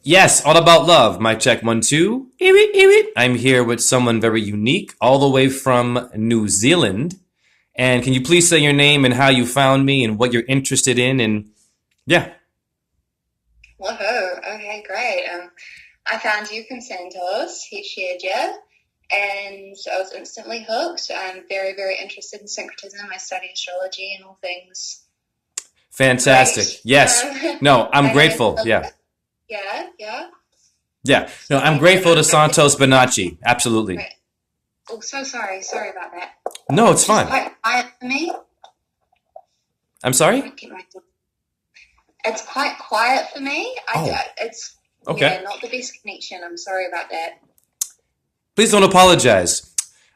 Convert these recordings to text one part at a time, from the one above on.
Yes, all about love. Mic check one, two. I'm here with someone very unique, all the way from New Zealand. And can you please say your name and how you found me and what you're interested in? And yeah, Woohoo. Okay, great. I found you from Santos. He shared you, and I was instantly hooked. I'm very, very interested in syncretism. I study astrology and all things fantastic. great. Yes. No, I'm My name's grateful. Yeah. Elizabeth. Yeah, yeah. Yeah. No, So I'm we met grateful on to Instagram. Santos Bonacci. Absolutely. Great. Oh, so sorry. Sorry about that. No, it's It's just fine. quite quiet for me. I'm I sorry? won't keep my. It's quite quiet for me. Oh, It's okay. yeah, not the best connection. I'm sorry about that. Please don't apologize.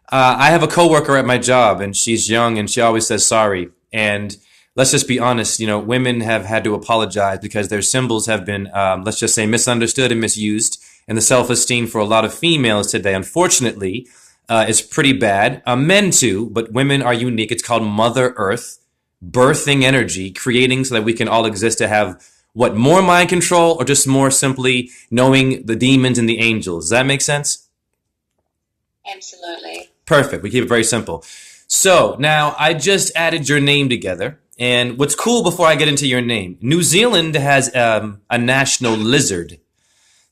I have a coworker at my job, and she's young, and she always says sorry. And let's just be honest, women have had to apologize because their symbols have been, let's just say, misunderstood and misused. And the self-esteem for a lot of females today, unfortunately, is pretty bad. Men too, but women are unique. It's called Mother Earth, birthing energy, creating so that we can all exist to have what, more mind control, or just more simply knowing the demons and the angels. Does that make sense? Absolutely. Perfect. We keep it very simple. So now I just added your name together. And what's cool before I get into your name, New Zealand has a national lizard.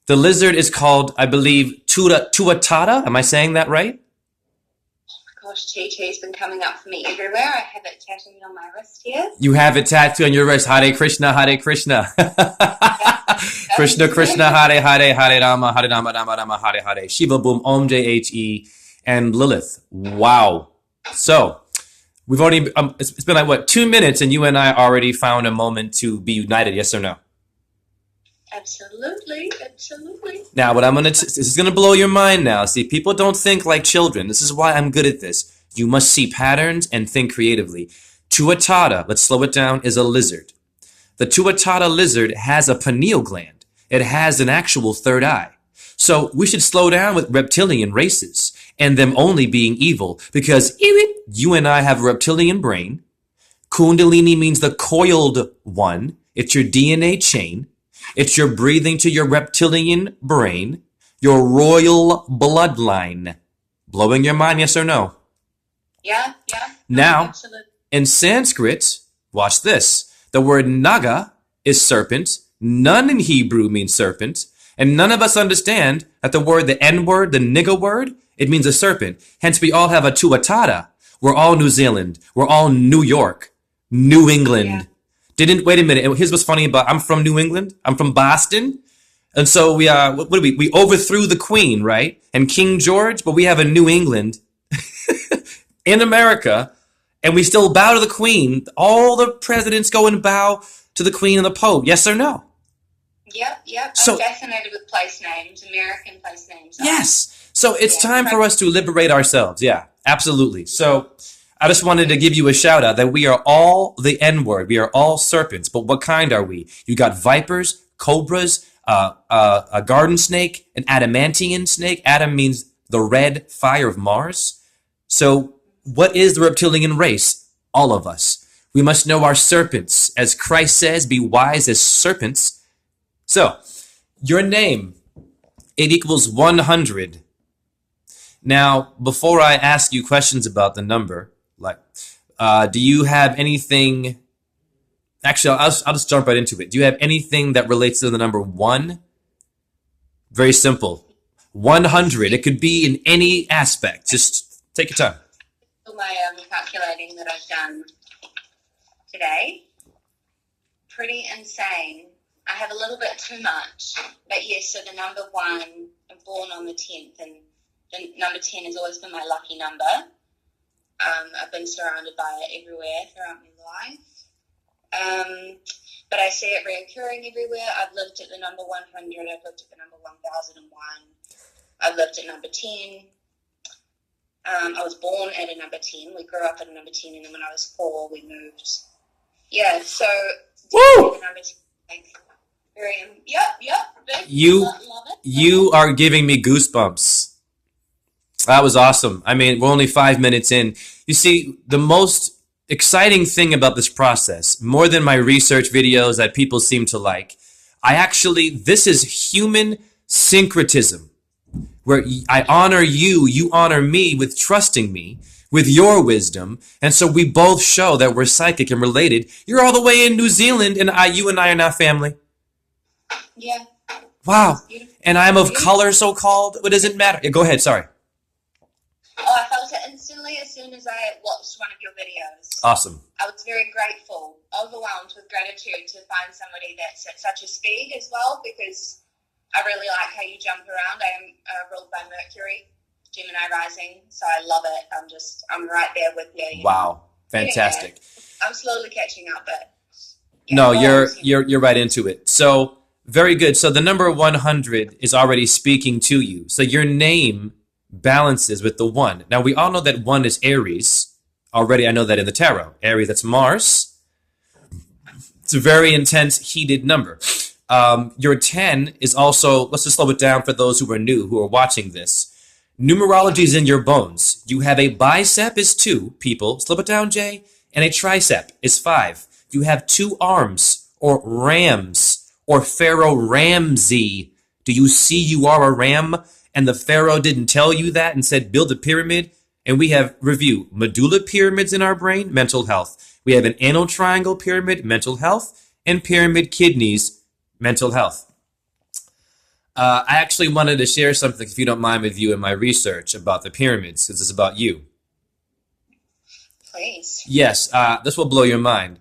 The lizard is called, I believe, tuatara. Am I saying that right? Gosh, TT's been coming up for me everywhere. I have it tattooed on my wrist here. You have it tattooed on your wrist. Hare Krishna, Hare Krishna. Yeah. Krishna Krishna, Hare Hare, Hare Rama, Hare Rama, Rama Rama, Hare Hare. Shiva Boom, Om JHE, and Lilith. Wow. So we've already, it's been like, what, 2 minutes, and you and I already found a moment to be united, yes or no? Absolutely, absolutely. Now, this is gonna blow your mind now. See, people don't think like children. This is why I'm good at this. You must see patterns and think creatively. Tuatara, let's slow it down, is a lizard. The Tuatara lizard has a pineal gland. It has an actual third eye. So we should slow down with reptilian races and them only being evil because you and I have a reptilian brain. Kundalini means the coiled one. It's your DNA chain. It's your breathing to your reptilian brain, your royal bloodline. Blowing your mind, yes or no? Yeah, yeah. No, Now, absolutely. in Sanskrit, watch this. The word naga is serpent. None in Hebrew means serpent. And none of us understand that the word, the N word, the nigga word, it means a serpent. Hence, we all have a tuatara. We're all New Zealand. We're all New York, New Yeah. England. Wait a minute. Here's what's funny about, I'm from New England. I'm from Boston. And so what do we overthrew the Queen, right? And King George, but we have a New England in America, and we still bow to the Queen. All the presidents go and bow to the Queen and the Pope. Yes or no? Yep, yep. I'm So, fascinated with place names, American place names. yes. So it's Yeah, time for us to liberate ourselves. Yeah, absolutely. So I just wanted to give you a shout out that we are all the N word. We are all serpents. But what kind are we? You got vipers, cobras, a garden snake, an adamantian snake. Adam means the red fire of Mars. So what is the reptilian race? All of us. We must know our serpents. As Christ says, be wise as serpents. So your name, it equals 100. Now, before I ask you questions about the number, do you have anything? Actually, I'll just jump right into it. Do you have anything that relates to the number one? Very simple. 100. It could be in any aspect. Just take your time. All my calculating that I've done today, pretty insane. I have a little bit too much, but yes. So the number one, I'm born on the 10th, and the number 10 has always been my lucky number. I've been surrounded by it everywhere throughout my life. But I see it reoccurring everywhere. I've lived at the number 100. I've lived at the number 1001. I've lived at number 10. I was born at a number 10. We grew up at a number 10, and then when I was 4, we moved. Yeah, so Woo! the number 10. Like, very, yep. Big, You love it. you are giving me goosebumps. That was awesome. I mean, we're only 5 minutes in. You see, the most exciting thing about this process, more than my research videos that people seem to like, This is human syncretism, where I honor you, you honor me with trusting me, with your wisdom, and so we both show that we're psychic and related. You're all the way in New Zealand, and you and I are now family. Yeah. Wow. Beautiful. And I'm of color, so-called. What does it matter? Yeah, go ahead, sorry. Oh, I felt it instantly as soon as I watched one of your videos. Awesome. I was very grateful, overwhelmed with gratitude to find somebody that's at such a speed as well, because I really like how you jump around. I am ruled by Mercury, Gemini rising, so I love it. I'm right there with you. Wow, fantastic. Yeah, I'm slowly catching up, but yeah, no, you're right into it. So very good. So the number 100 is already speaking to you. So your name balances with the 1. Now we all know that 1 is Aries. Already, I know that in the tarot. Aries, that's Mars. It's a very intense, heated number. Your 10 is also, let's just slow it down for those who are new, who are watching this. Numerology is in your bones. You have a bicep is 2, people. Slow it down, Jay. And a tricep is 5. You have 2 arms, or rams, or Pharaoh Ramsey. Do you see you are a ram? And the Pharaoh didn't tell you that and said, build a pyramid? And we have review medulla pyramids in our brain, mental health. We have an anal triangle pyramid, mental health, and pyramid kidneys, mental health. I actually wanted to share something, if you don't mind, with you in my research about the pyramids, because it's about you. Please. Yes, this will blow your mind.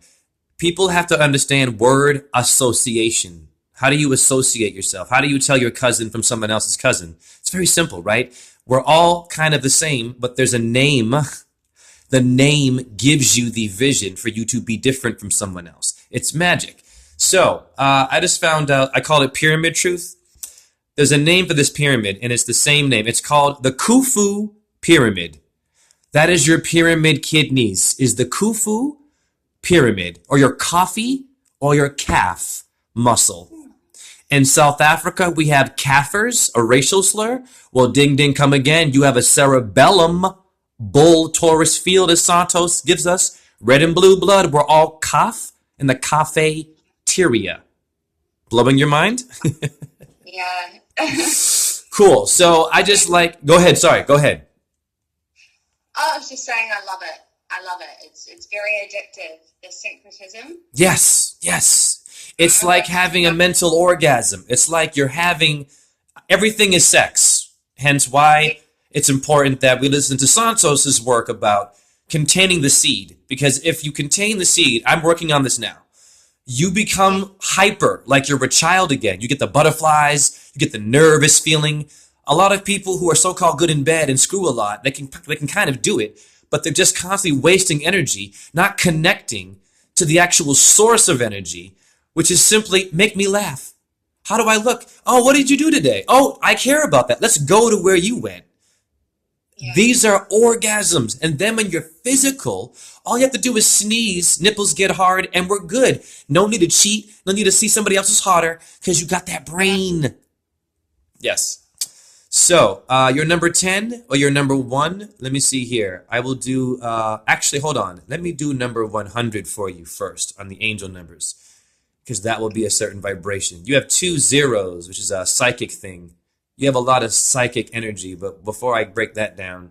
People have to understand word association. How do you associate yourself? How do you tell your cousin from someone else's cousin? It's very simple, right? We're all kind of the same, but there's a name. The name gives you the vision for you to be different from someone else. It's magic. So I just found out, I call it pyramid truth. There's a name for this pyramid, and it's the same name. It's called the Khufu Pyramid. That is your pyramid kidneys, is the Khufu Pyramid, or your coffee, or your calf muscle. In South Africa, we have Kaffers, a racial slur. Well, ding, ding, come again. You have a cerebellum, bull, Taurus field, as Santos gives us. Red and blue blood, we're all Kaf in the cafeteria. Blowing your mind? Yeah. Cool. So I just go ahead. Sorry, go ahead. I was just saying I love it. I love it. It's very addictive, the syncretism. Yes, yes. It's like having a mental orgasm. It's like you're having, everything is sex. Hence why it's important that we listen to Santos's work about containing the seed. Because if you contain the seed, I'm working on this now, you become hyper, like you're a child again. You get the butterflies, you get the nervous feeling. A lot of people who are so-called good in bed and screw a lot, they can kind of do it, but they're just constantly wasting energy, not connecting to the actual source of energy, which is simply make me laugh. How do I look? Oh, what did you do today? Oh, I care about that. Let's go to where you went. Yeah. These are orgasms. And then when you're physical, all you have to do is sneeze, nipples get hard, and we're good. No need to cheat. No need to see somebody else is hotter because you got that brain. Yes. So, your number 10 or your number 1? Let me see here. I will do, actually, hold on. Let me do number 100 for you first on the angel numbers, because that will be a certain vibration. You have 2 zeros, which is a psychic thing. You have a lot of psychic energy, but before I break that down,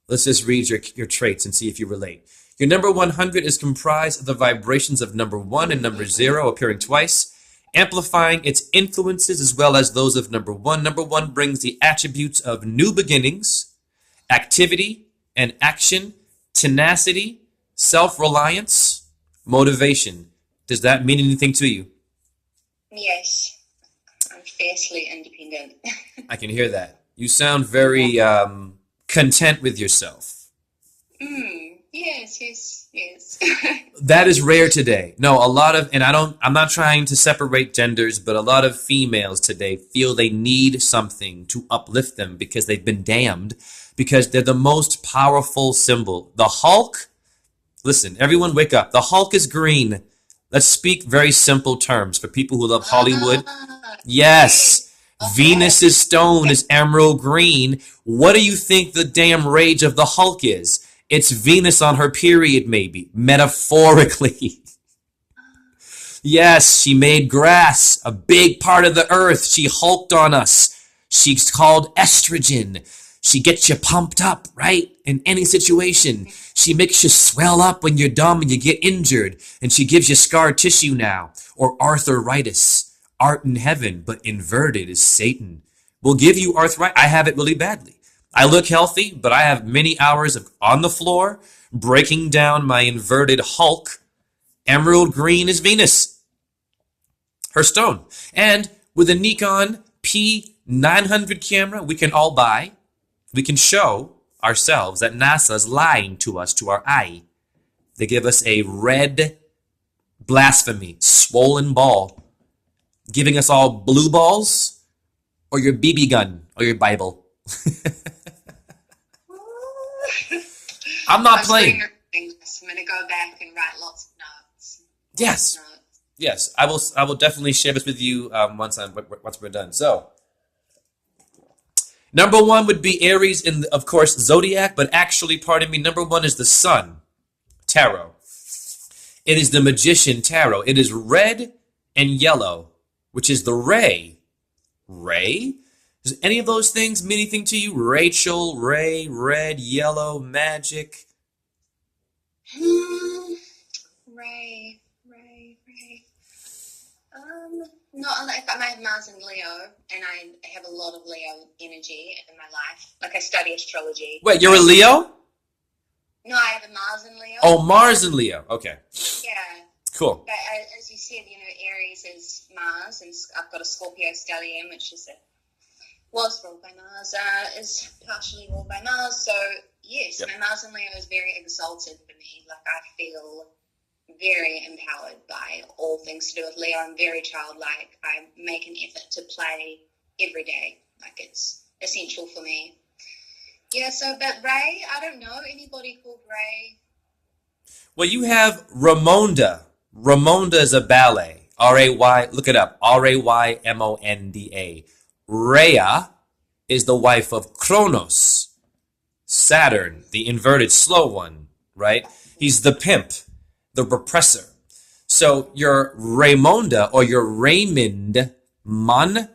let's just read your traits and see if you relate. Your number 100 is comprised of the vibrations of number 1 and number 0 appearing twice, amplifying its influences as well as those of number 1. Number 1 brings the attributes of new beginnings, activity and action, tenacity, self-reliance, motivation. Does that mean anything to you? Yes. I'm fiercely independent. I can hear that. You sound very content with yourself. Yes. That is rare today. No, a lot of, and I'm not trying to separate genders, but a lot of females today feel they need something to uplift them because they've been damned, because they're the most powerful symbol. The Hulk, listen, everyone wake up. The Hulk is green. Let's speak very simple terms for people who love Hollywood. Yes. Okay. Venus's stone is emerald green. What do you think the damn rage of the Hulk is? It's Venus on her period, maybe, metaphorically. Yes, she made grass a big part of the earth. She hulked on us. She's called estrogen. She gets you pumped up, right? In any situation. She makes you swell up when you're dumb and you get injured. And she gives you scar tissue now. Or arthritis. Art in heaven, but inverted is Satan. Will give you arthritis. I have it really badly. I look healthy, but I have many hours of on the floor, breaking down my inverted Hulk. Emerald green is Venus, her stone. And with a Nikon P900 camera we can all buy, we can show ourselves that NASA's lying to us, to our eye. They give us a red blasphemy, swollen ball, giving us all blue balls or your BB gun or your Bible. I'm not playing. I'm going to go back and write lots of notes. Yes. Yes, I will definitely share this with you once we're done. So, number one would be Aries in, of course, zodiac, but actually, pardon me, number one is the Sun tarot. It is the Magician tarot. It is red and yellow, which is the Ray. Ray? Does any of those things mean anything to you? Rachel, Ray, red, yellow, magic. Ray. Not like I have Mars and Leo, and I have a lot of Leo energy in my life. Like I study astrology. Wait, you're a Leo? No, I have a Mars and Leo. Oh, Mars and Leo. Okay. Yeah. Cool. But as you said, Aries is Mars, and I've got a Scorpio stellium, which was ruled by Mars, is partially ruled by Mars. So yes, my Mars and Leo is very exalted for me. Like I feel very empowered by all things to do with Leo. I'm very childlike. I make an effort to play every day. Like it's essential for me. Yeah, but Ray, I don't know anybody called Ray. Well, you have Ramonda. Ramonda is a ballet. R-A-Y, look it up. R-A-Y-M-O-N-D-A. Rhea is the wife of Kronos. Saturn, the inverted slow one, right? He's the pimp, the repressor. So your Raymonda or your Raymond, Mon,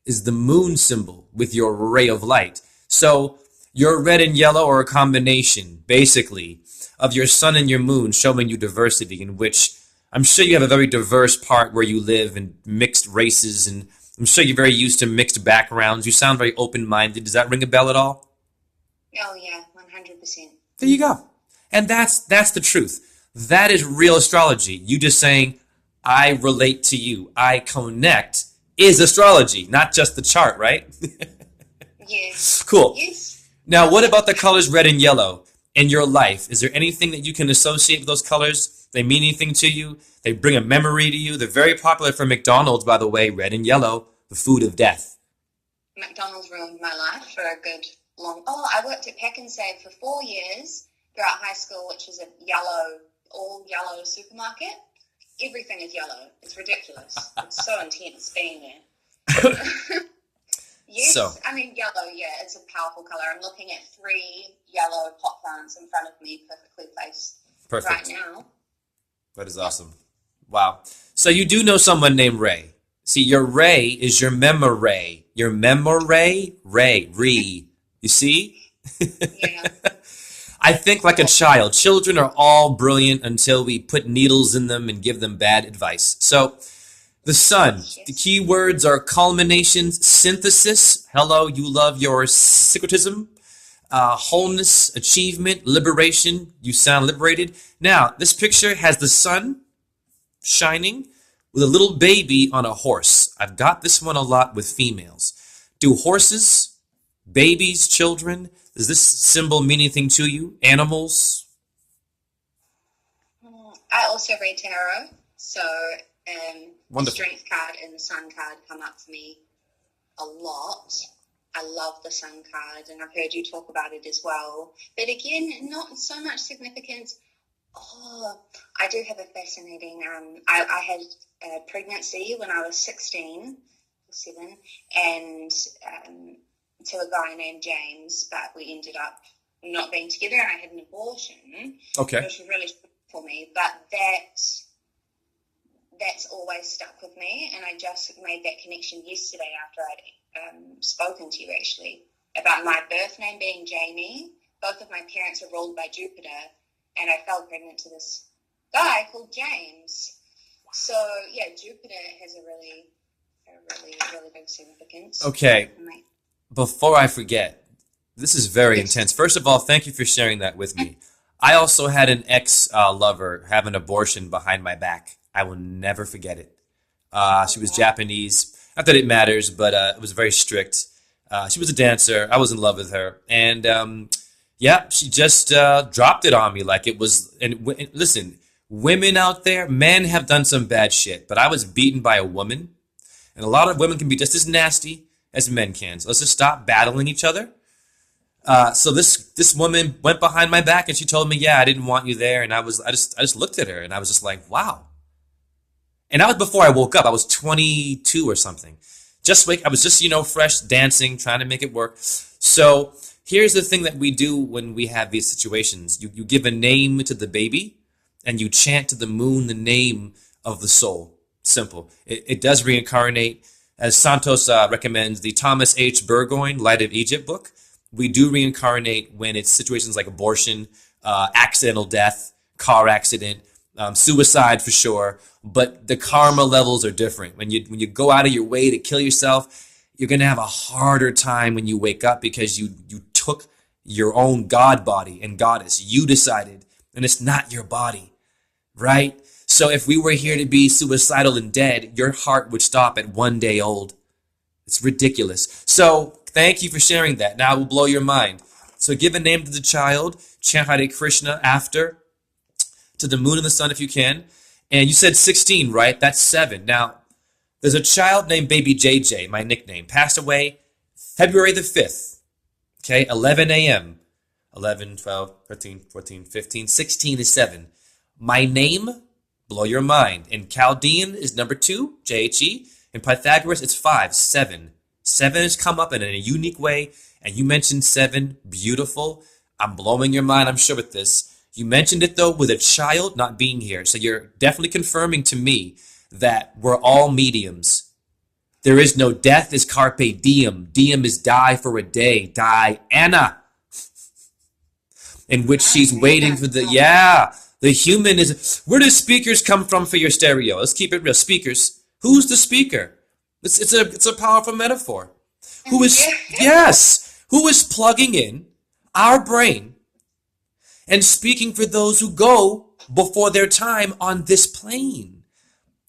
is the moon symbol with your ray of light. So your red and yellow are a combination, basically, of your sun and your moon, showing you diversity, in which I'm sure you have a very diverse part where you live and mixed races, and I'm sure you're very used to mixed backgrounds. You sound very open-minded. Does that ring a bell at all? Oh, yeah, 100%. There you go. And that's the truth. That is real astrology. You just saying, I relate to you, I connect, is astrology, not just the chart, right? Yes. Cool. Yes. Now, what about the colors red and yellow in your life? Is there anything that you can associate with those colors? They mean anything to you? They bring a memory to you? They're very popular for McDonald's, by the way, red and yellow, the food of death. McDonald's ruined my life for a good long... Oh, I worked at Pack and Save for 4 years throughout high school, which is a all yellow supermarket. Everything is yellow. It's ridiculous. It's so intense being there. Yes, So. I mean, yellow, yeah, it's a powerful color. I'm looking at 3 yellow pot plants in front of me, perfectly placed right now. That is awesome. Wow. So you do know someone named Ray. See, your Ray is your memory. Your memory, Ray. You see? Yeah. I think like a child. Children are all brilliant until we put needles in them and give them bad advice. So the sun, the key words are culminations, synthesis. Hello, you love your syncretism. Wholeness, achievement, liberation. You sound liberated. Now, this picture has the sun shining with a little baby on a horse. I've got this one a lot with females. Do horses, babies, children, does this symbol mean anything to you? Animals? I also read tarot, so the Wonderful. strength card and the sun card come up for me a lot. I love the sun card, and I've heard you talk about it as well. But again, not so much significance. Oh, I do have a fascinating... I had a pregnancy when I was 16 or 7, and to a guy named James, but we ended up not being together, and I had an abortion. Okay. Which was really for me. But that's always stuck with me. And I just made that connection yesterday after I'd spoken to you, actually, about my birth name being Jamie. Both of my parents are ruled by Jupiter, and I fell pregnant to this guy called James. So, yeah, Jupiter has a really big significance. Okay. Before I forget, this is very intense. First of all, thank you for sharing that with me. I also had an ex-lover have an abortion behind my back. I will never forget it. She was Japanese. Not that it matters, but it was very strict. She was a dancer. I was in love with her. And, yeah, she just dropped it on me like it was. And listen, women out there, men have done some bad shit, but I was beaten by a woman. And a lot of women can be just as nasty as men can. So let's just stop battling each other. So this woman went behind my back and she told me, yeah, I didn't want you there. And I just looked at her and I was just like, wow. And that was before I woke up. I was 22 or something. I was just, fresh dancing, trying to make it work. So here's the thing that we do when we have these situations. You give a name to the baby and you chant to the moon the name of the soul. Simple. It does reincarnate. As Santos recommends, the Thomas H. Burgoyne Light of Egypt book, we do reincarnate when it's situations like abortion, accidental death, car accident, suicide for sure. But the karma levels are different. When you go out of your way to kill yourself, you're going to have a harder time when you wake up because you took your own God body and goddess. You decided, and it's not your body, right? So if we were here to be suicidal and dead, your heart would stop at 1 day old. It's ridiculous. So thank you for sharing that. Now it will blow your mind. So give a name to the child, chant Hare Krishna after, to the moon and the sun if you can. And you said 16, right? That's 7. Now, there's a child named Baby JJ, my nickname, passed away February the 5th, okay, 11 a.m. 11, 12, 13, 14, 15, 16 is 7. My name, blow your mind. In Chaldean is number 2, JHE. In Pythagoras, it's 5, 7. 7 has come up in a unique way, and you mentioned 7, beautiful. I'm blowing your mind, I'm sure, with this. You mentioned it, though, with a child not being here. So you're definitely confirming to me that we're all mediums. There is no death is carpe diem. Diem is die for a day. Diana. In which she's waiting for the human is. Where do speakers come from for your stereo? Let's keep it real. Speakers. Who's the speaker? It's a powerful metaphor. Who is plugging in our brain and speaking for those who go before their time on this plane?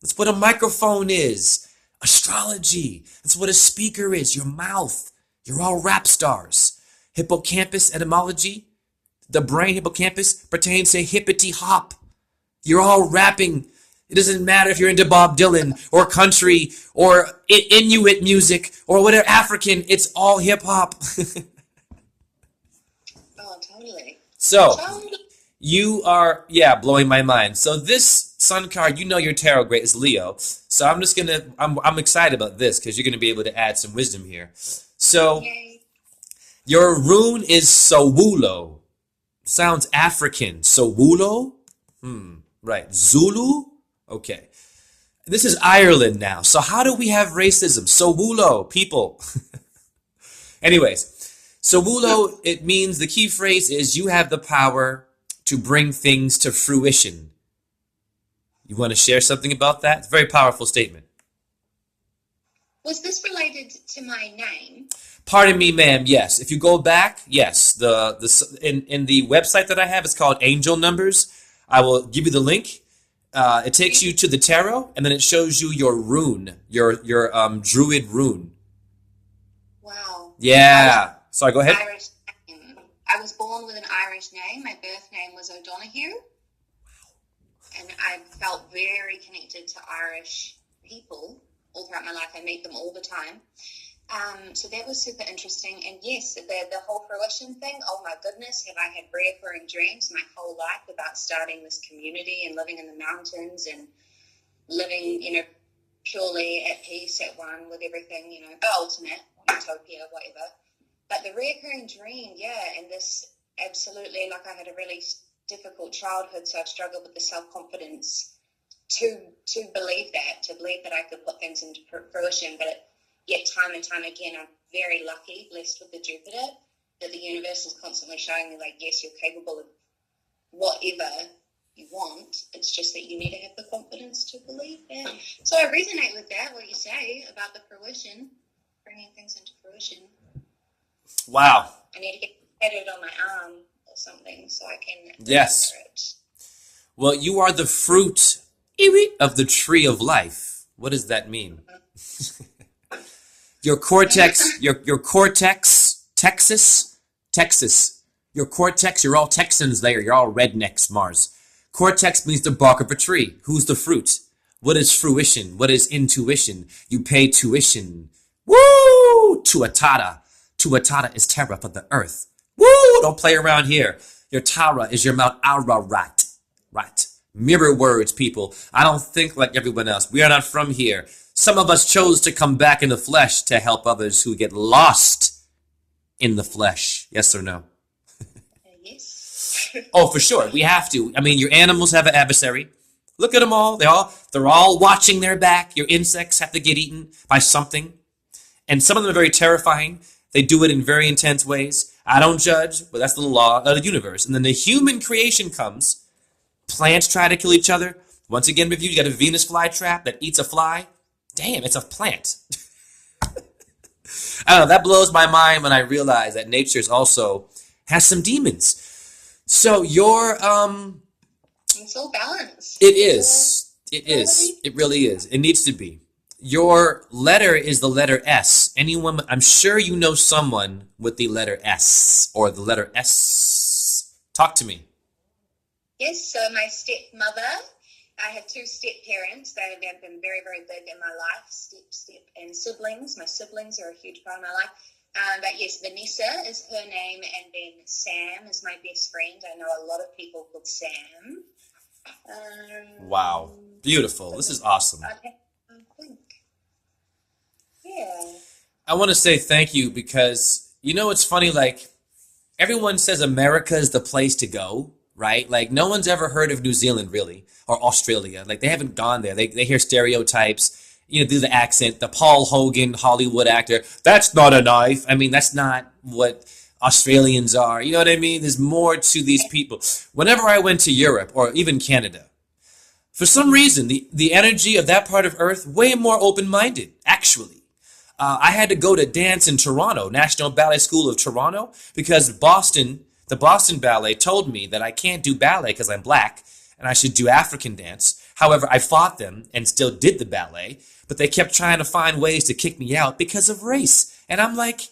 That's what a microphone is. Astrology. That's what a speaker is. Your mouth. You're all rap stars. Hippocampus etymology. The brain hippocampus pertains to hippity hop. You're all rapping. It doesn't matter if you're into Bob Dylan or country or Inuit music or whatever, African. It's all hip hop. Oh, totally. So, you are, blowing my mind. So this sun card, your tarot great is Leo. So I'm excited about this because you're going to be able to add some wisdom here. So, Yay. Your rune is Sowulo. Sounds African. Sowulo? Right. Zulu? Okay. This is Ireland now. So how do we have racism? Sowulo, people. Anyways. Sowulo, it means the key phrase is you have the power to bring things to fruition. You want to share something about that? It's a very powerful statement. Was this related to my name? Pardon me, ma'am. Yes. If you go back, yes. In the website that I have, it's called Angel Numbers. I will give you the link. It takes you to the tarot, and then it shows you your rune, your druid rune. Wow. Yeah. Sorry, go ahead. Irish name. I was born with an Irish name. My birth name was O'Donoghue. And I felt very connected to Irish people all throughout my life. I meet them all the time. So that was super interesting. And yes, the whole fruition thing, oh my goodness, have I had reoccurring dreams my whole life about starting this community and living in the mountains and living, purely at peace, at one with everything, the ultimate utopia, whatever. But the reoccurring dream, and this absolutely, like I had a really difficult childhood, so I've struggled with the self-confidence to believe that I could put things into fruition. But yet, time and time again, I'm very lucky, blessed with the Jupiter, that the universe is constantly showing me, like, yes, you're capable of whatever you want. It's just that you need to have the confidence to believe that. So I resonate with that, what you say about the fruition, bringing things into fruition. Wow. I need to get tatted on my arm or something so I can Yes. remember it. Well, you are the fruit of the tree of life. What does that mean? Your cortex, your cortex, Texas, your cortex, you're all Texans there. You're all rednecks, Mars. Cortex means the bark of a tree. Who's the fruit? What is fruition? What is intuition? You pay tuition. Woo! Tuatara. Tuatara is terra for the earth. Woo! Don't play around here. Your Tara is your Mount Ararat. Right. Mirror words, people. I don't think like everyone else. We are not from here. Some of us chose to come back in the flesh to help others who get lost in the flesh. Yes or no? Yes. Oh, for sure. We have to. I mean, your animals have an adversary. Look at them all. They're all watching their back. Your insects have to get eaten by something. And some of them are very terrifying. They do it in very intense ways. I don't judge, but that's the law of the universe. And then the human creation comes. Plants try to kill each other. Once again, review, you got a Venus flytrap that eats a fly. Damn, it's a plant. I don't know, that blows my mind when I realize that nature's also has some demons. So your It's all balanced. it is. It is. It really is. It needs to be. Your letter is the letter S. Anyone, I'm sure you know someone with the letter S or the letter S. Talk to me. Yes, so my stepmother, I have two step-parents. They have been very, very big in my life, step, and siblings. My siblings are a huge part of my life. But yes, Vanessa is her name, and then Sam is my best friend. I know a lot of people called Sam. Wow. Beautiful. This is awesome. I think. Yeah. I want to say thank you because, you know, it's funny, like, everyone says America is the place to go, right? Like, no one's ever heard of New Zealand, really, or Australia. Like, they haven't gone there. They hear stereotypes, you know, do the accent, the Paul Hogan Hollywood actor. That's not a knife. I mean, that's not what Australians are. You know what I mean? There's more to these people. Whenever I went to Europe or even Canada, for some reason, the energy of that part of Earth, way more open-minded, actually. I had to go to dance in Toronto, National Ballet School of Toronto, because the Boston Ballet told me that I can't do ballet because I'm black and I should do African dance. However, I fought them and still did the ballet, but they kept trying to find ways to kick me out because of race. And I'm like,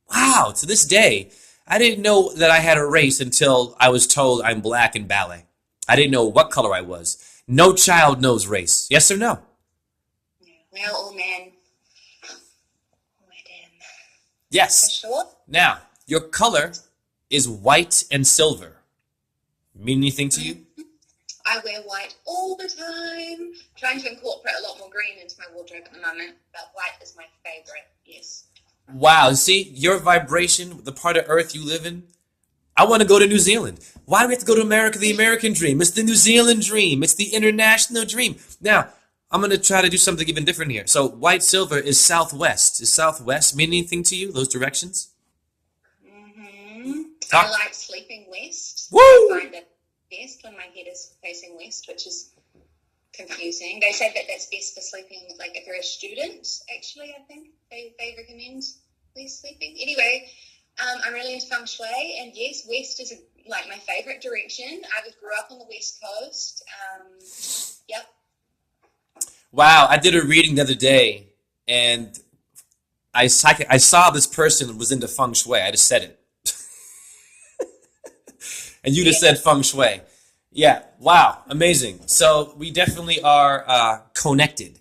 wow, to this day, I didn't know that I had a race until I was told I'm black in ballet. I didn't know what color I was. No child knows race. Yes or no? Male or man. Yes. For sure. Now, your color is white and silver. Mean anything to you? I wear white all the time. Trying to incorporate a lot more green into my wardrobe at the moment, but white is my favorite, yes. Wow, see, your vibration, the part of Earth you live in, I want to go to New Zealand. Why do we have to go to America? The American dream. It's the New Zealand dream. It's the international dream. Now, I'm going to try to do something even different here. So white, silver is southwest. Is southwest mean anything to you, those directions? Mm-hmm. Talk. I like sleeping west. Woo! I find it best when my head is facing west, which is confusing. They say that that's best for sleeping, like if you're a student, actually, I think they recommend west sleeping. Anyway, I'm really into feng shui, and yes, west is like my favorite direction. I grew up on the west coast. Yep. Wow, I did a reading the other day, and I saw this person was into feng shui. I just said it. And you just said feng shui. Yeah, wow, amazing. So we definitely are connected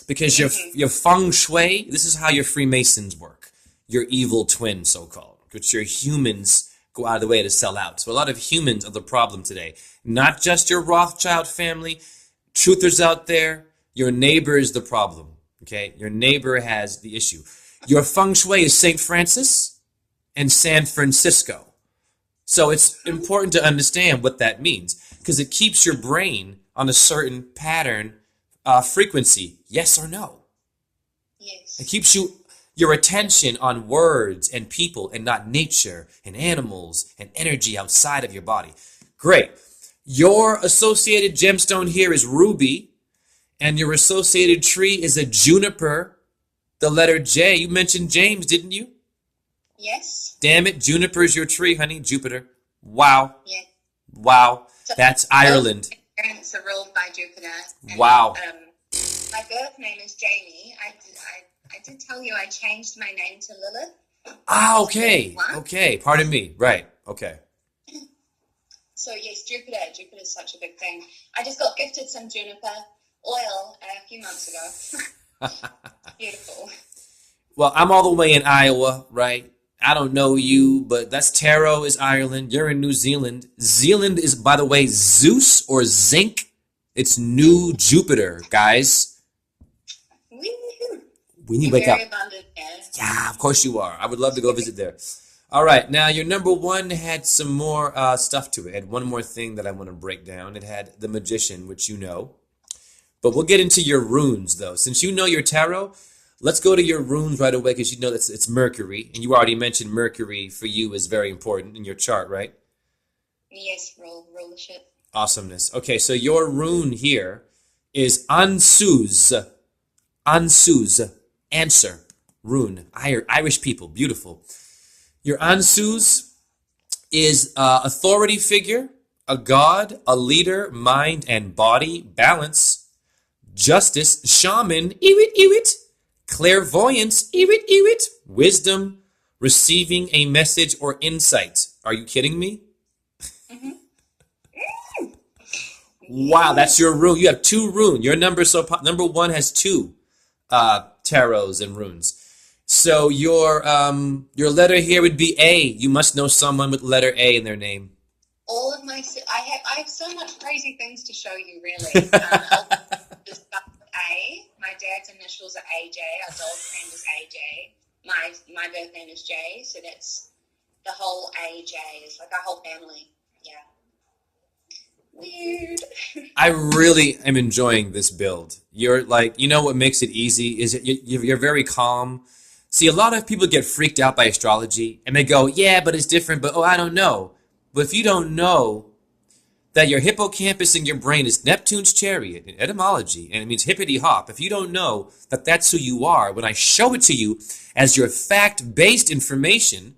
because your feng shui, this is how your Freemasons work. Your evil twin, so-called, which your humans go out of the way to sell out. So a lot of humans are the problem today. Not just your Rothschild family. Truthers out there. Your neighbor is the problem, okay? Your neighbor has the issue. Your feng shui is St. Francis and San Francisco. So it's important to understand what that means because it keeps your brain on a certain pattern frequency. Yes or no? Yes. It keeps your attention on words and people and not nature and animals and energy outside of your body. Great. Your associated gemstone here is ruby, and your associated tree is a juniper, the letter J. You mentioned James, didn't you? Yes. Damn it, juniper is your tree, honey. Jupiter. Wow. Yeah. Wow. So That's Ireland. my parents are ruled by Jupiter. And, Wow. my birth name is Jamie. I did tell you I changed my name to Lilith. Ah, okay. What? Okay. Pardon me. Right. Okay. So yes, Jupiter. Jupiter is such a big thing. I just got gifted some juniper oil a few months ago. Beautiful. Well, I'm all the way in Iowa, right? I don't know you, but that's Taro is Ireland. You're in New Zealand. Zealand is, by the way, Zeus or zinc. It's New Jupiter, guys. Woo-hoo. We need to You're wake up. very abundant here. Yeah, of course you are. I would love to go visit there. All right, now your number one had some more stuff to it. It had one more thing that I want to break down. It had the magician, which you know. But we'll get into your runes, though. Since you know your tarot, let's go to your runes right away because you know that it's Mercury. And you already mentioned Mercury for you is very important in your chart, right? Yes, roll the shit. Awesomeness. Okay, so your rune here is Ansuz. Ansuz. Answer. Rune. Irish people. Beautiful. Your Ansuz is authority figure, a god, a leader, mind and body, balance, justice, shaman, iwit, clairvoyance, iwit, wisdom, receiving a message or insight. Are you kidding me? Wow, that's your rune. You have two runes. Your number number one has two tarots and runes. So your letter here would be A. You must know someone with letter A in their name. All of my I have so much crazy things to show you. Really, I'll just start with A. My dad's initials are AJ. Our dog's name is AJ. My birth name is J. So that's the whole AJ. It's like our whole family. Yeah. Weird. I really am enjoying this build. You're like, you know what makes it easy is you're very calm. See, a lot of people get freaked out by astrology and they go, yeah, but it's different, but I don't know. But if you don't know that your hippocampus in your brain is Neptune's chariot in etymology, and it means hippity hop, if you don't know that that's who you are, when I show it to you as your fact-based information,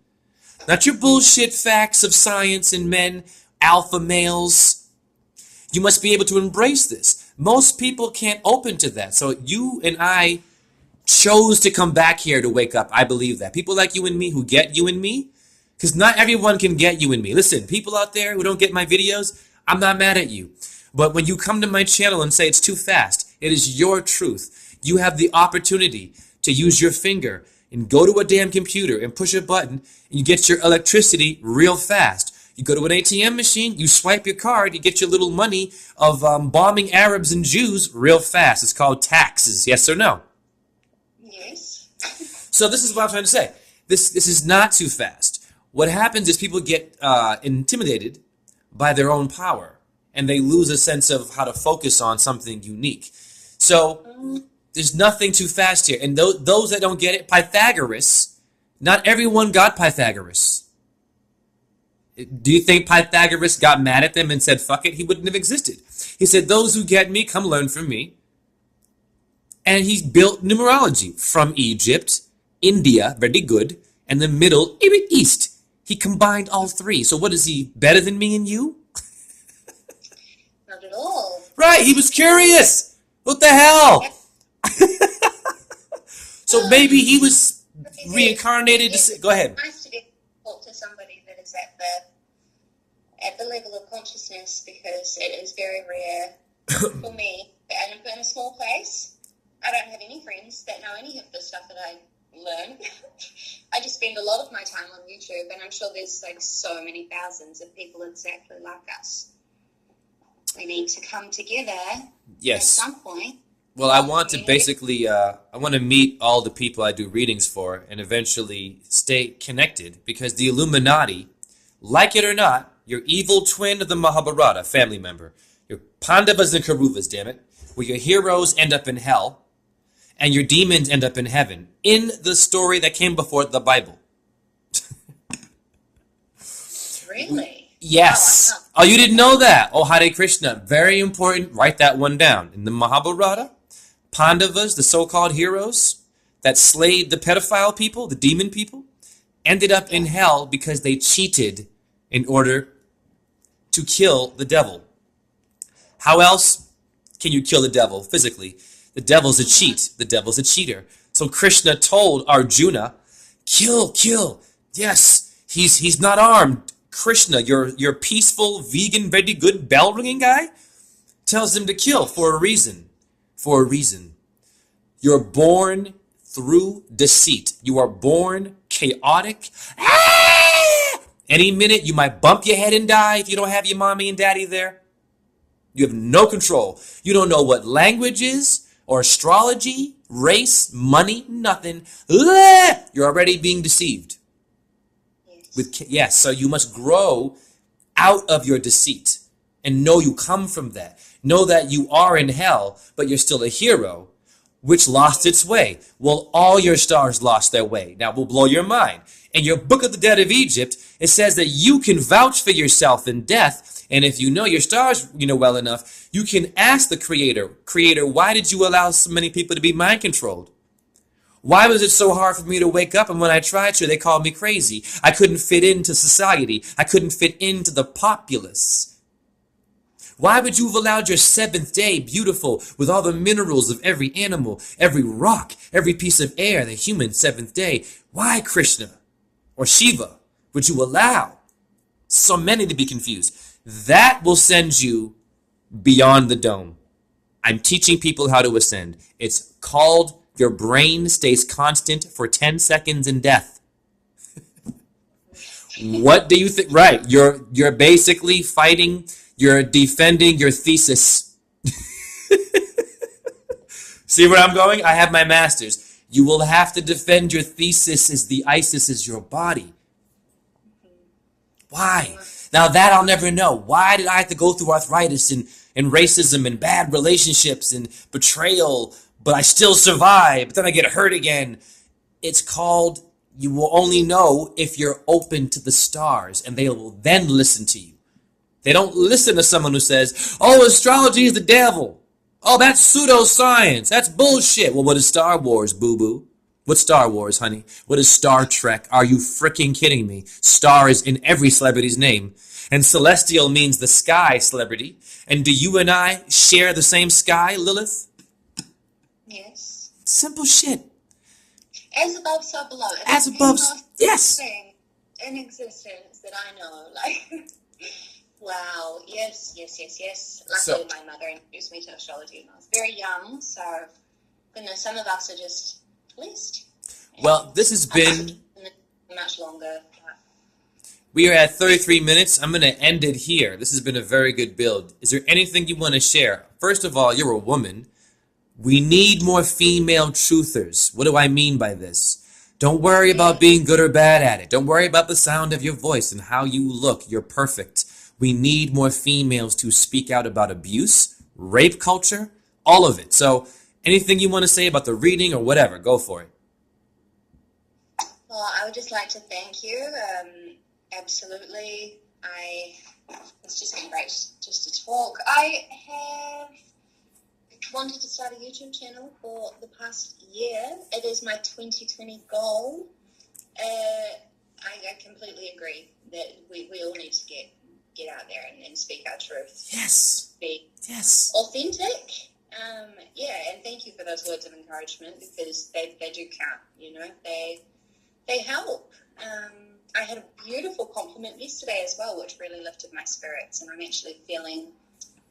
not your bullshit facts of science and men, alpha males, you must be able to embrace this. Most people can't open to that. So you and I chose to come back here to wake up. I believe that. People like you and me who get you and me, because not everyone can get you and me. Listen, people out there who don't get my videos, I'm not mad at you. But when you come to my channel and say it's too fast, it is your truth. You have the opportunity to use your finger and go to a damn computer and push a button and you get your electricity real fast. You go to an ATM machine, you swipe your card, you get your little money of bombing Arabs and Jews real fast. It's called taxes. Yes or no? Yes. So this is what I'm trying to say. This is not too fast. What happens is people get intimidated by their own power, and they lose a sense of how to focus on something unique. So there's nothing too fast here. And those that don't get it, Pythagoras, not everyone got Pythagoras. Do you think Pythagoras got mad at them and said, fuck it? He wouldn't have existed. He said, those who get me, come learn from me. And he built numerology from Egypt, India, very good, and the Middle East. He combined all three. So what is he, better than me and you? Not at all. Right, he was curious. What the hell? So maybe he was reincarnated to say, go ahead. It's nice to be able to talk to somebody that is at the level of consciousness, because it is very rare for me. And in a small place, I don't have any friends that know any of the stuff that I learn. I just spend a lot of my time on YouTube, and I'm sure there's like so many thousands of people exactly like us. We need to come together Yes. at some point. Well, I want to basically, I want to meet all the people I do readings for and eventually stay connected, because the Illuminati, like it or not, your evil twin of the Mahabharata, family member, Your Pandavas and Kauravas, damn it. Where your heroes end up in hell and your demons end up in heaven. In the story that came before the Bible. Really? Yes. Oh, you didn't know that? Oh, Hare Krishna. Very important. Write that one down. In the Mahabharata, Pandavas, the so-called heroes that slayed the pedophile people, the demon people, ended up in hell because they cheated in order to kill the devil. How else can you kill the devil physically? The devil's a cheat. The devil's a cheater. So Krishna told Arjuna, kill. Yes, he's not armed. Krishna, your peaceful, vegan, very good bell-ringing guy, tells him to kill for a reason. For a reason. You're born through deceit. You are born chaotic. Any minute you might bump your head and die if you don't have your mommy and daddy there. You have no control. You don't know what language is or astrology, race, money, nothing. You're already being deceived. Yes, so you must grow out of your deceit and know you come from that. Know that you are in hell, but you're still a hero, which lost its way. Well, all your stars lost their way. Now, we'll blow your mind. In your Book of the Dead of Egypt, it says that you can vouch for yourself in death, and if you know your stars, well enough, you can ask the Creator, why did you allow so many people to be mind controlled? Why was it so hard for me to wake up, and when I tried to, they called me crazy? I couldn't fit into society. I couldn't fit into the populace. Why would you have allowed your seventh day beautiful with all the minerals of every animal, every rock, every piece of air, the human seventh day? Why, Krishna or Shiva, would you allow so many to be confused? That will send you beyond the dome. I'm teaching people how to ascend. It's called your brain stays constant for 10 seconds in death. What do you think? Right. You're basically fighting, you're defending your thesis. See where I'm going? I have my master's. You will have to defend your thesis as the ISIS is your body. Why? Now that I'll never know. Why did I have to go through arthritis and racism and bad relationships and betrayal, but I still survive, but then I get hurt again? It's called, you will only know if you're open to the stars, and they will then listen to you. They don't listen to someone who says, oh, astrology is the devil. Oh, that's pseudoscience. That's bullshit. Well, what is Star Wars, boo-boo? What's Star Wars, honey? What is Star Trek? Are you freaking kidding me? Star is in every celebrity's name. And celestial means the sky celebrity. And do you and I share the same sky, Lilith? Yes. Simple shit. As above, so below. As above, yes. Thing in existence that I know, like, wow, yes. Luckily, my mother introduced me to astrology when I was very young, so, goodness, some of us are just blessed. Well, this has been much longer. We are at 33 minutes. I'm going to end it here. This has been a very good build. Is there anything you want to share? First of all, you're a woman. We need more female truthers. What do I mean by this? Don't worry about being good or bad at it. Don't worry about the sound of your voice and how you look. You're perfect. We need more females to speak out about abuse, rape culture, all of it. So anything you want to say about the reading or whatever, go for it. Well, I would just like to thank you. Absolutely. It's just been great just to talk. I have wanted to start a YouTube channel for the past year. It is my 2020 goal. I completely agree that we all need to get out there and speak our truth. Yes. Be authentic. And thank you for those words of encouragement, because they do count, they help. I had a beautiful compliment yesterday as well, which really lifted my spirits, and I'm actually feeling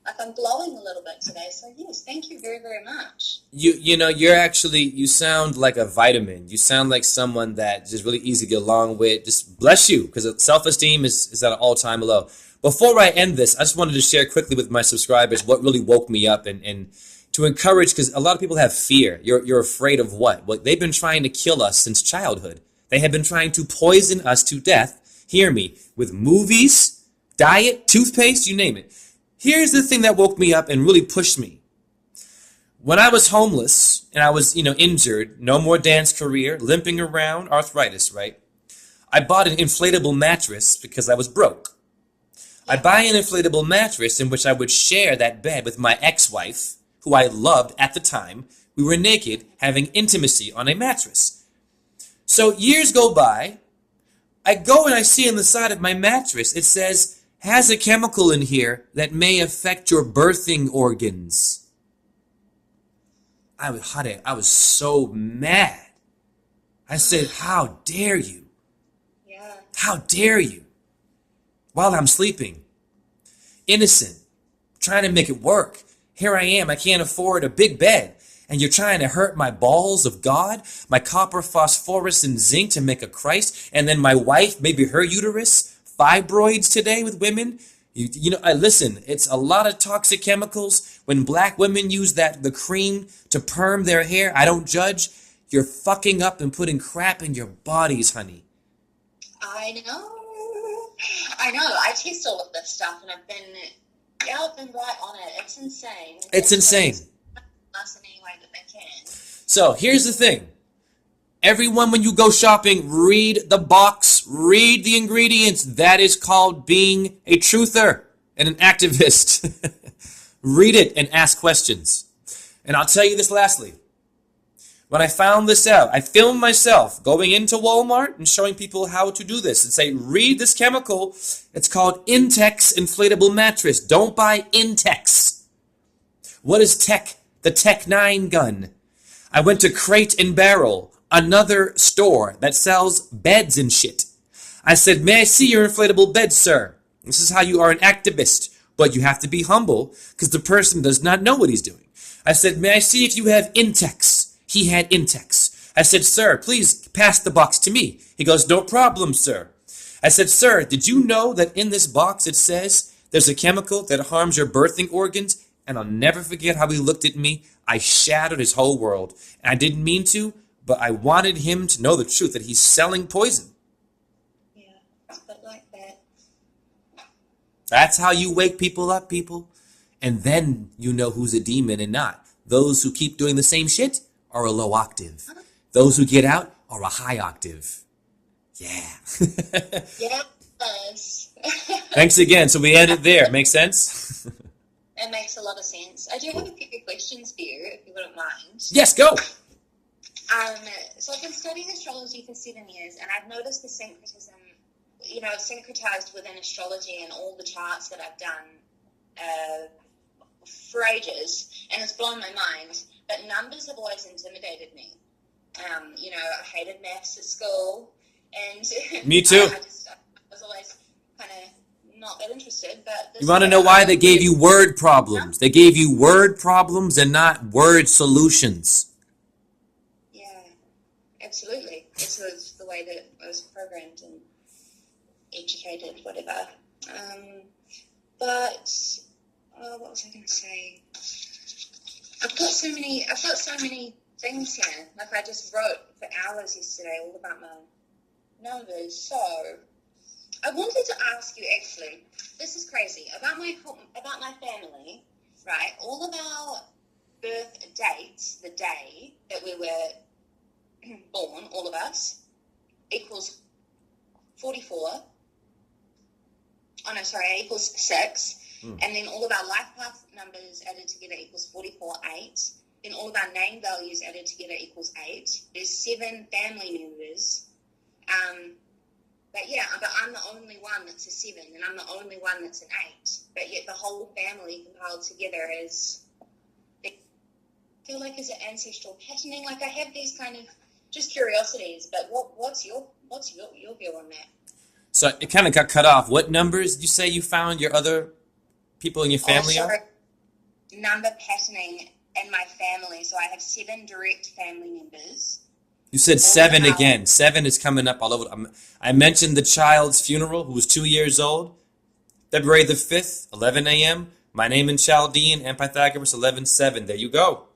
like I'm glowing a little bit today. So yes, thank you very, very much. You sound like a vitamin. You sound like someone that just really easy to get along with. Just bless you, because self-esteem is at an all-time low. Before I end this, I just wanted to share quickly with my subscribers what really woke me up and to encourage, because a lot of people have fear. You're afraid of what? Well, they've been trying to kill us since childhood. They have been trying to poison us to death, hear me, with movies, diet, toothpaste, you name it. here's the thing that woke me up and really pushed me. When I was homeless and I was, injured, no more dance career, limping around, arthritis, right? I bought an inflatable mattress because I was broke. I'd buy an inflatable mattress in which I would share that bed with my ex-wife, who I loved at the time. We were naked, having intimacy on a mattress. So years go by. I go and I see on the side of my mattress, it says, has a chemical in here that may affect your birthing organs. I was so mad. I said, how dare you? Yeah. How dare you? While I'm sleeping. Innocent. Trying to make it work. Here I am. I can't afford a big bed. And you're trying to hurt my balls of God, my copper, phosphorus, and zinc to make a Christ, and then my wife, maybe her uterus, fibroids today with women. Listen, it's a lot of toxic chemicals. When black women use the cream to perm their hair, I don't judge. You're fucking up and putting crap in your bodies, honey. I know. I test all of this stuff, and I've been right on it. It's insane. It's insane. Us in any way that they can. So here's the thing. Everyone, when you go shopping, read the box, read the ingredients. That is called being a truther and an activist. Read it and ask questions. And I'll tell you this lastly. When I found this out, I filmed myself going into Walmart and showing people how to do this and say, read this chemical. It's called Intex inflatable mattress. Don't buy Intex. What is Tech? The Tech 9 gun. I went to Crate and Barrel, another store that sells beds and shit. I said, may I see your inflatable bed, sir? This is how you are an activist, but you have to be humble because the person does not know what he's doing. I said, may I see if you have Intex? He had Intex. I said, sir, please pass the box to me. He goes, no problem, sir. I said, sir, did you know that in this box it says there's a chemical that harms your birthing organs? And I'll never forget how he looked at me. I shattered his whole world. And I didn't mean to, but I wanted him to know the truth, that he's selling poison. Yeah, but like that. That's how you wake people up, people. And then you know who's a demon and not. Those who keep doing the same shit are a low octave. Those who get out are a high octave. Yeah. Yes. Thanks again. So we ended there. Make sense? It makes a lot of sense. I do have a few questions for you, if you wouldn't mind. Yes, go. So I've been studying astrology for 7 years, and I've noticed the syncretism, syncretized within astrology and all the charts that I've done for ages, and it's blown my mind. But numbers have always intimidated me. I hated maths at school, and me too. I was always kind of not that interested. But you want to know why they gave you word problems? They gave you word problems and not word solutions. Yeah, absolutely. This was the way that I was programmed and educated, whatever. What was I going to say? I've got so many things here. Like I just wrote for hours yesterday all about my numbers. So I wanted to ask you, actually, this is crazy, about my family, right? All of our birth dates, the day that we were born, all of us, equals 44. Equals 6. And then all of our life path numbers added together equals 44/8. Then all of our name values added together equals 8. There's 7 family members. But I'm the only one that's a 7, and I'm the only one that's an 8. But yet the whole family compiled together is, I feel like, is it ancestral patterning? Like I have these kind of just curiosities. But what's your view on that? So it kind of got cut off. What numbers did you say you found your other people in your family are? Number patterning in my family. So I have 7 direct family members. You said 7 again. 7 is coming up all over. I mentioned the child's funeral, who was 2 years old. February the 5th, 11 a.m. My name in Chaldean and Pythagoras, 11:7. There you go.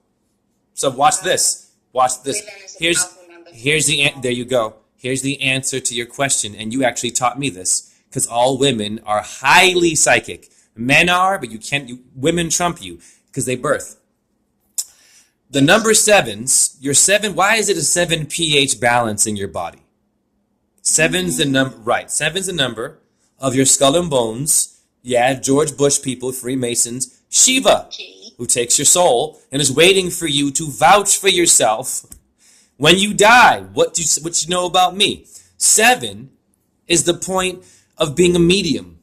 So watch this. Watch this. There you go. Here's the answer to your question. And you actually taught me this, because all women are highly psychic, Men are, but you can't. Women trump you because they birth. The number sevens, your seven. Why is it a 7 pH balance in your body? Seven's the number, right? Seven's the number of your skull and bones. Yeah, George Bush people, Freemasons, Shiva, who takes your soul and is waiting for you to vouch for yourself when you die. What you know about me? 7 is the point of being a medium.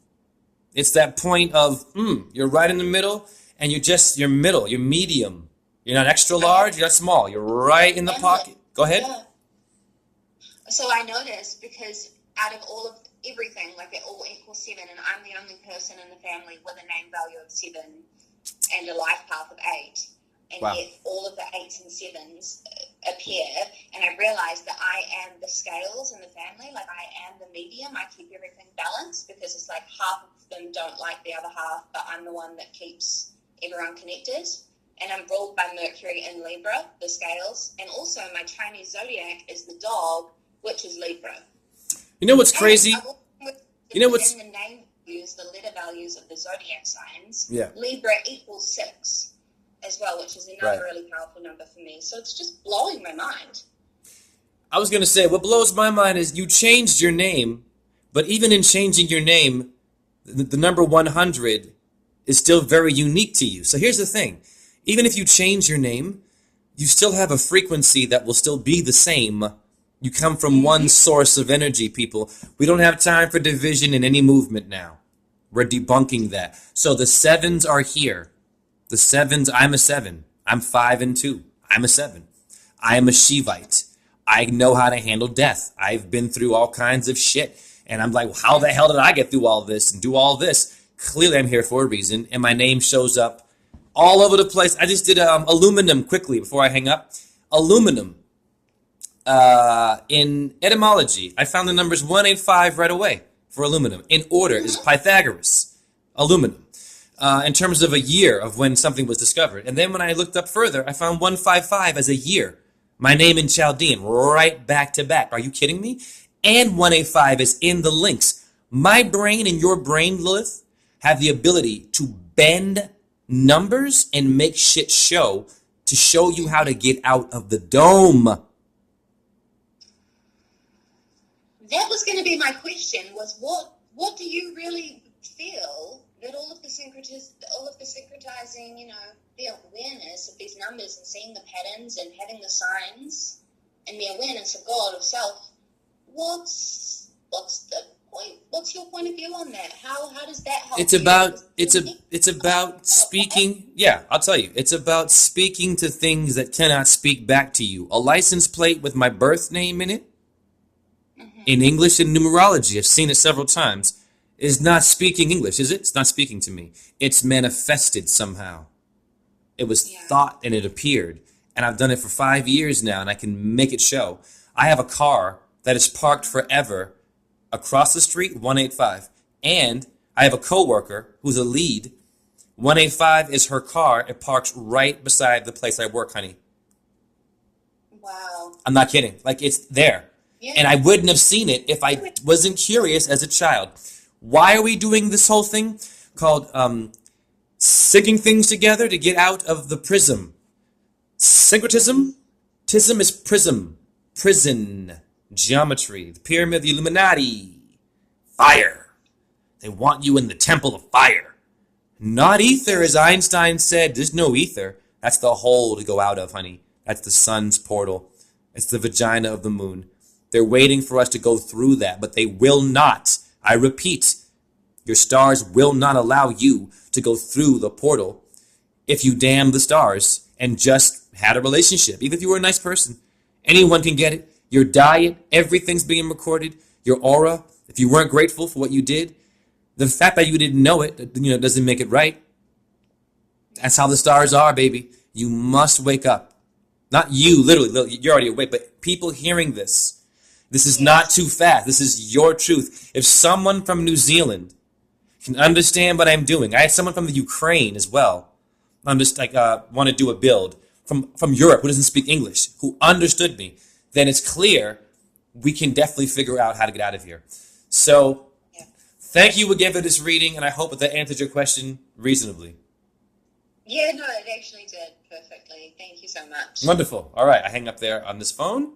It's that point of you're right in the middle, and you're middle, you're medium. You're not extra large, you're not small. You're right in the pocket. Go ahead. Yeah. So I noticed because out of all of everything, like it all equals 7, and I'm the only person in the family with a name value of 7 and a life path of 8, and yet all of the 8s and 7s appear, and I realized that I am the scales in the family, like I am the medium. I keep everything balanced because it's like half of them don't like the other half, but I'm the one that keeps everyone connected. And I'm ruled by Mercury in Libra, the scales, and also my Chinese zodiac is the dog, which is Libra. You know what's crazy? You know what's in the name values, the letter values of the zodiac signs. Yeah. Libra equals 6 as well, which is another really powerful number for me. So it's just blowing my mind. I was gonna say what blows my mind is you changed your name, but even in changing your name, the number 100 is still very unique to you. So here's the thing. Even if you change your name, you still have a frequency that will still be the same. You come from one source of energy, people. We don't have time for division in any movement now. We're debunking that. So the 7s are here. The 7s, I'm a 7. I'm 5 and 2. I'm a 7. I am a Shivite. I know how to handle death. I've been through all kinds of shit. And I'm like, how the hell did I get through all this and do all this? Clearly I'm here for a reason. And my name shows up all over the place. I just did aluminum quickly before I hang up. Aluminum. In etymology, I found the numbers 185 right away for aluminum. In order is Pythagoras. Aluminum. In terms of a year of when something was discovered. And then when I looked up further, I found 155 as a year. My name in Chaldean, right back to back. Are you kidding me? And 185 is in the links. My brain and your brain, Lilith, have the ability to bend numbers and make shit show to show you how to get out of the dome. That was going to be my question, was what do you really feel that all of the syncretizing, you know, the awareness of these numbers and seeing the patterns and having the signs and the awareness of God, of self, what's the point? What's your point of view on that? How does that help? It's about speaking. Yeah, I'll tell you. It's about speaking to things that cannot speak back to you. A license plate with my birth name in it, in English and numerology, I've seen it several times, is not speaking English, is it? It's not speaking to me. It's manifested somehow. It was thought and it appeared. And I've done it for 5 years now, and I can make it show. I have a car that is parked forever across the street, 185. And I have a coworker who's a lead. 185 is her car. It parks right beside the place I work, honey. Wow. I'm not kidding. Like, it's there. Yeah. And I wouldn't have seen it if I wasn't curious as a child. Why are we doing this whole thing called syncing things together to get out of the prism? Syncretism? Tism is prism. Prison. Geometry. The pyramid, the Illuminati. Fire. They want you in the temple of fire. Not ether, as Einstein said. There's no ether. That's the hole to go out of, honey. That's the sun's portal. It's the vagina of the moon. They're waiting for us to go through that, but they will not. I repeat, your stars will not allow you to go through the portal if you damn the stars and just had a relationship. Even if you were a nice person, anyone can get it. Your diet, everything's being recorded. Your aura, if you weren't grateful for what you did, the fact that you didn't know it, doesn't make it right. That's how the stars are, baby. You must wake up. Not you, literally, you're already awake, but people hearing this. This is not too fast. This is your truth. If someone from New Zealand can understand what I'm doing, I had someone from the Ukraine as well. I'm just like want to do a build from Europe who doesn't speak English, who understood me. Then it's clear we can definitely figure out how to get out of here. So Thank you again for this reading, and I hope that answered your question reasonably. Yeah, no, it actually did perfectly. Thank you so much. Wonderful. All right, I hang up there on this phone.